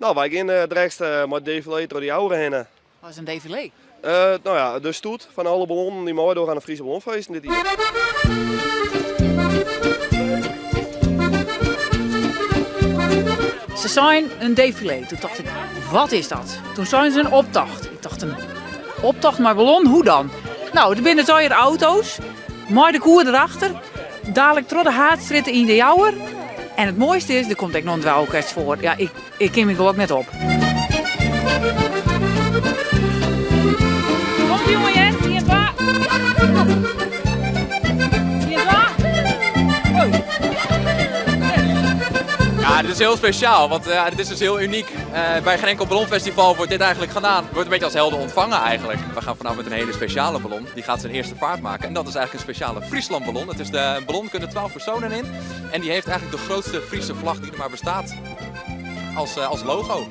Nou, wij gaan direct met défilé door die oude heen. Wat is een défilé? Nou ja, de stoet van alle ballonnen die mooi door aan de Friese Ballonfeesten dit jaar. Ze zijn een défilé. Toen dacht ik, wat is dat? Toen zijn ze een optocht. Ik dacht, een optocht met ballon, hoe dan? Nou, er binnen zijn er auto's, maar de koer erachter. Dadelijk door de haatstritten in de jouwer. En het mooiste is, er komt ook nog een dweilorkest voor. Ja, ik ken me er ook net op. Komt jongen, Jen, hier is waar. Hier is waar. Ja, dit is heel speciaal, want dit is dus heel uniek. Bij geen enkel ballonfestival wordt dit eigenlijk gedaan. Het wordt een beetje als helden ontvangen eigenlijk. We gaan vanavond met een hele speciale ballon. Die gaat zijn eerste vaart maken. En dat is eigenlijk een speciale Friesland ballon. Het is een ballon, kunnen 12 personen in. En die heeft eigenlijk de grootste Friese vlag die er maar bestaat als logo.